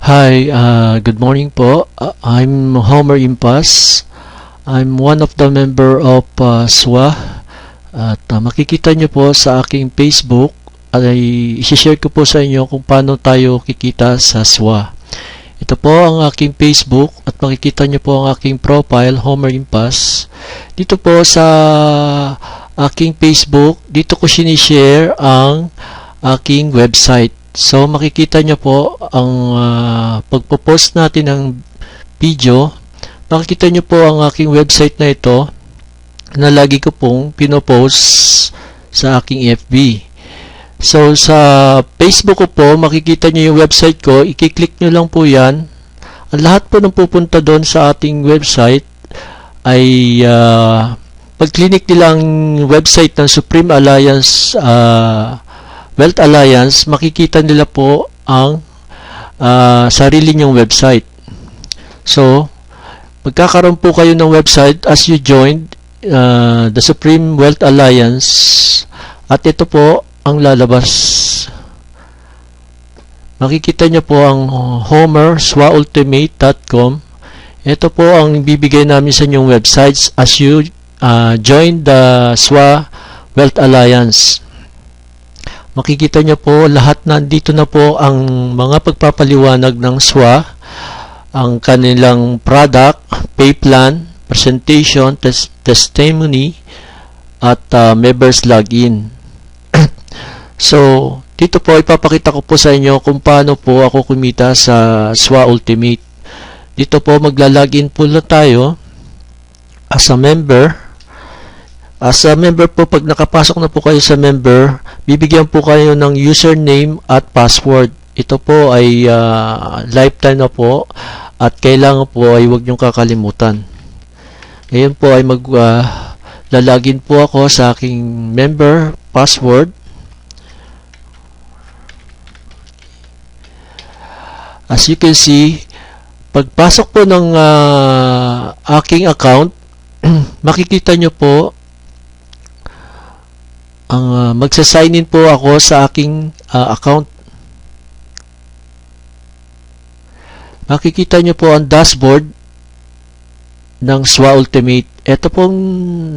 Hi, good morning po. I'm Homer Impas. I'm one of the member of SWA. At makikita nyo po sa aking Facebook ay i-share ko po sa inyo kung paano tayo kikita sa SWA. Ito po ang aking Facebook at makikita nyo po ang aking profile, Homer Impas. Dito po sa aking Facebook, dito ko sinishare ang aking website. So makikita nyo po ang pagpo-post natin ng video. Makikita nyo po ang aking website na ito na lagi ko pong pinopost sa aking FB. So sa Facebook ko po, makikita nyo yung website ko. I-click nyo lang po yan. Ang lahat po ng pupunta doon sa ating website ay pag-click nilang website ng Supreme Alliance Wealth Alliance, makikita nila po ang sarili nyong website. So, magkakaroon po kayo ng website as you join the Supreme Wealth Alliance at ito po ang lalabas. Makikita nyo po ang homerswaultimate.com. Ito po ang bibigay namin sa inyong websites as you join the SWA Wealth Alliance. Makikita nyo po lahat nandito na po ang mga pagpapaliwanag ng SWA, ang kanilang product, pay plan, presentation, testimony, at members login. So, dito po ipapakita ko po sa inyo kung paano po ako kumita sa SWA Ultimate. Dito po maglalogin po na tayo as a member. As a member po, pag nakapasok na po kayo sa member, bibigyan po kayo ng username at password. Ito po ay lifetime na po at kailangan po ay huwag niyong kakalimutan. Ngayon po ay lalagin po ako sa aking member password. As you can see, pagpasok po ng aking account, makikita nyo po ang magsa-sign in po ako sa aking account. Makikita nyo po ang dashboard ng SWA Ultimate. Ito pong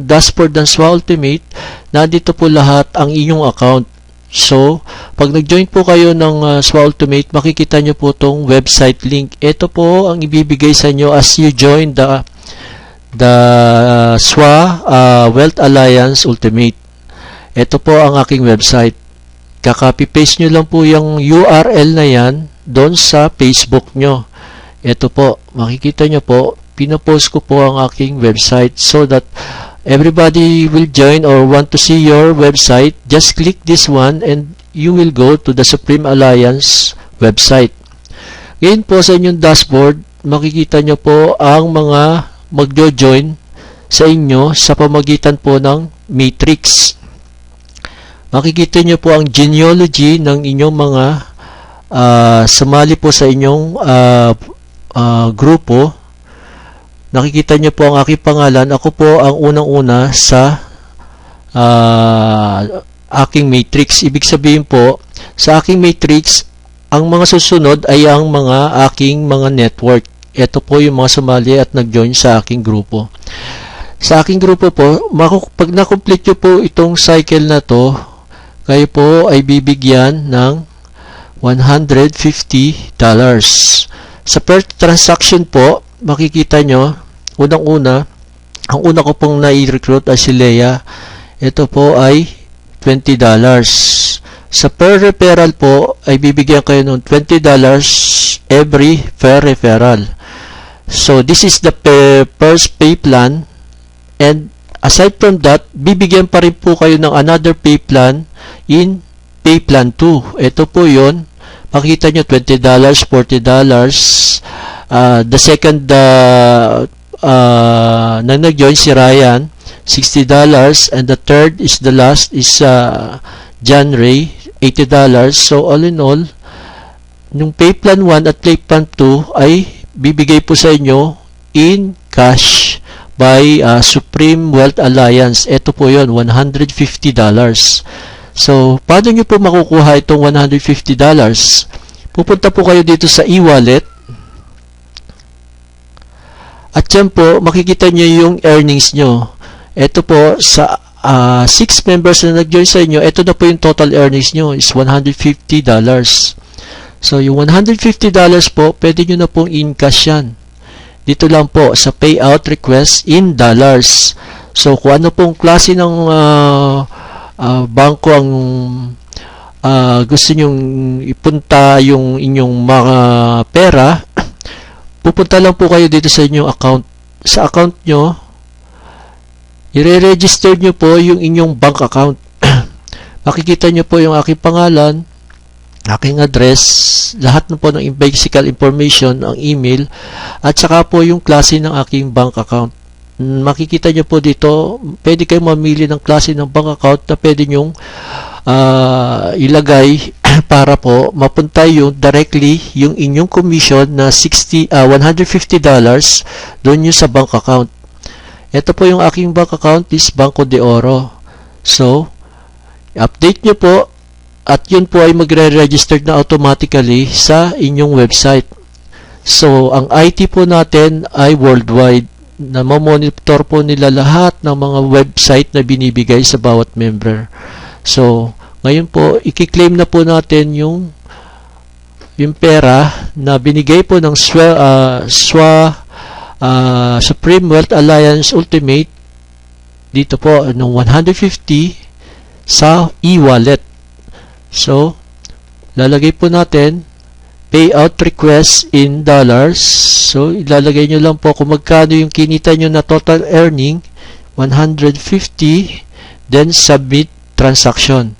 dashboard ng SWA Ultimate, nandito po lahat ang inyong account. So, pag nag-join po kayo ng SWA Ultimate, makikita nyo po itong website link. Ito po ang ibibigay sa inyo as you join the SWA Wealth Alliance Ultimate. Ito po ang aking website. Kaka-copy-paste nyo lang po yung URL na yan doon sa Facebook nyo. Ito po, makikita nyo po, pinopost ko po ang aking website so that everybody will join or want to see your website. Just click this one and you will go to the Supreme Alliance website. Ngayon po sa inyong dashboard, makikita nyo po ang mga magjo-join sa inyo sa pamagitan po ng matrix. Makikita nyo po ang genealogy ng inyong mga sumali po sa inyong grupo. Nakikita nyo po ang aking pangalan. Ako po ang unang-una sa aking matrix. Ibig sabihin po, sa aking matrix, ang mga susunod ay ang mga aking mga network. Ito po yung mga sumali at nag-join sa aking grupo. Sa aking grupo po, pag na-complete nyo po itong cycle na to, kayo po ay bibigyan ng $150. Sa per transaction po, makikita nyo, unang-una, ang una ko pong nai-recruit ay si Leia. Ito po ay $20. Sa per referral po, ay bibigyan kayo ng $20 every per referral. So, this is the first pay plan. And aside from that, bibigyan pa rin po kayo ng another pay plan in pay plan 2. Ito po yun. Makita nyo, $20, $40. The second na nag-join si Ryan, $60. And the third is the last is John Ray, $80. So all in all, yung pay plan 1 at pay plan 2 ay bibigay po sa inyo in cash by Supreme Wealth Alliance. Ito po yun, $150. So, paano nyo po makukuha itong $150? Pupunta po kayo dito sa e-wallet. At yan po, makikita nyo yung earnings nyo. Ito po, sa 6 members na nag-join sa inyo, ito na po yung total earnings nyo is $150. So, yung $150 po, pwede nyo na pong in-cash yan. Dito lang po sa payout request in dollars. So, kung ano pong klase ng bangko ang gusto nyong ipunta yung inyong mga pera, pupunta lang po kayo dito sa inyong account. Sa account nyo, i-register nyo po yung inyong bank account. Makikita nyo po yung aking pangalan, aking address, lahat na po ng basic information, ang email, at saka po yung klase ng aking bank account. Makikita nyo po dito, pwede kayong mamili ng klase ng bank account na pwede nyong ilagay para po mapunta yung directly yung inyong commission na $150 doon yung sa bank account. Ito po yung aking bank account is Banco de Oro. So, update nyo po at yun po ay magre-register na automatically sa inyong website. So, ang IT po natin ay worldwide na mamonitor po nila lahat ng mga website na binibigay sa bawat member. So, ngayon po, i-claim na po natin yung pera na binigay po ng Supreme Wealth Alliance Ultimate dito po ng $150 sa e-wallet. So, lalagay po natin payout request in dollars. So, ilalagay nyo lang po kung magkano yung kinita nyo na total earning, 150, then submit transaction.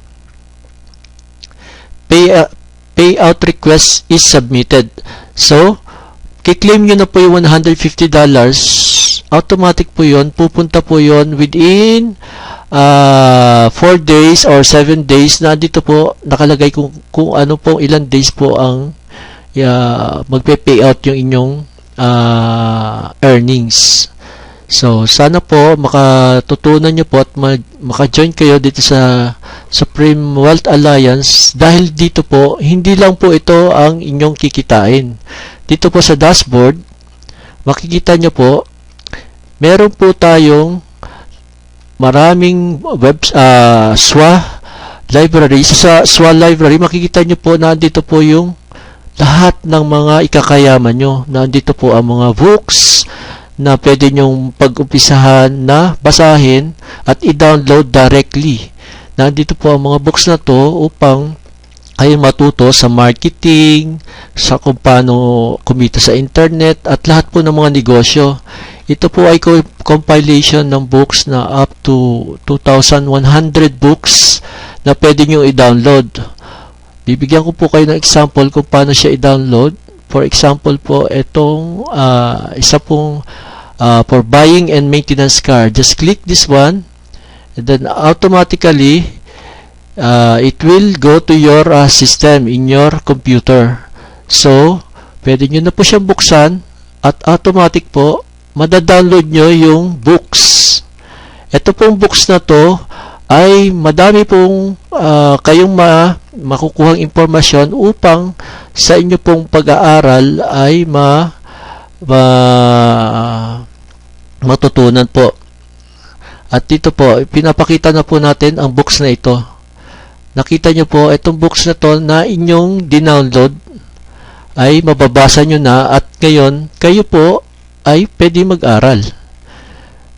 Payout request is submitted. So, kiklaim nyo na po yung $150, automatic po yun, pupunta po yun within 4 days or 7 days. Nandito po nakalagay kung ano po, ilang days po ang magpe-payout yung inyong earnings. So, sana po makatutunan nyo po at maka-join kayo dito sa Supreme Wealth Alliance dahil dito po, hindi lang po ito ang inyong kikitain. Dito po sa dashboard, makikita nyo po, meron po tayong maraming SWA library. Sa SWA library, makikita nyo po, nandito po yung lahat ng mga ikakayaman nyo. Nandito po ang mga books na pwede nyong pag-umpisahan na basahin at i-download directly. Nandito po ang mga books na to upang kayo matuto sa marketing, sa kung paano kumita sa internet, at lahat po ng mga negosyo. Ito po ay compilation ng books na up to 2,100 books na pwede nyo i-download. Bibigyan ko po kayo ng example kung paano siya i-download. For example po, itong isa pong for buying and maintenance car. Just click this one, and then automatically it will go to your system in your computer. So, pwede nyo na po siyang buksan at automatic po, madadownload nyo yung books. Ito pong books na to ay madami pong kayong makukuhang impormasyon upang sa inyo pong pag-aaral ay matutunan po. At dito po, pinapakita na po natin ang books na ito. Nakita nyo po, itong books na to na inyong dinownload ay mababasa nyo na at ngayon, kayo po ay pwede mag-aral.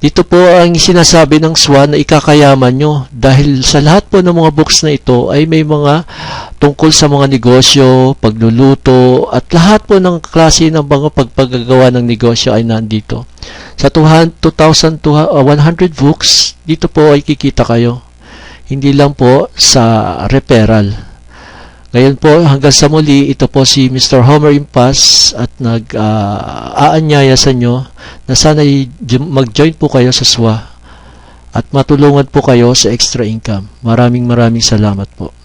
Dito po ang sinasabi ng SWA na ikakayaman nyo dahil sa lahat po ng mga books na ito ay may mga tungkol sa mga negosyo, pagluluto, at lahat po ng klase ng mga pagpagagawa ng negosyo ay nandito. Sa 2,100 books, dito po ay kikita kayo. Hindi lang po sa referral. Ngayon po, hanggang sa muli, ito po si Mr. Homer Impas at nag-aanyaya sa inyo na sana mag-join po kayo sa SWA at matulungan po kayo sa extra income. Maraming salamat po.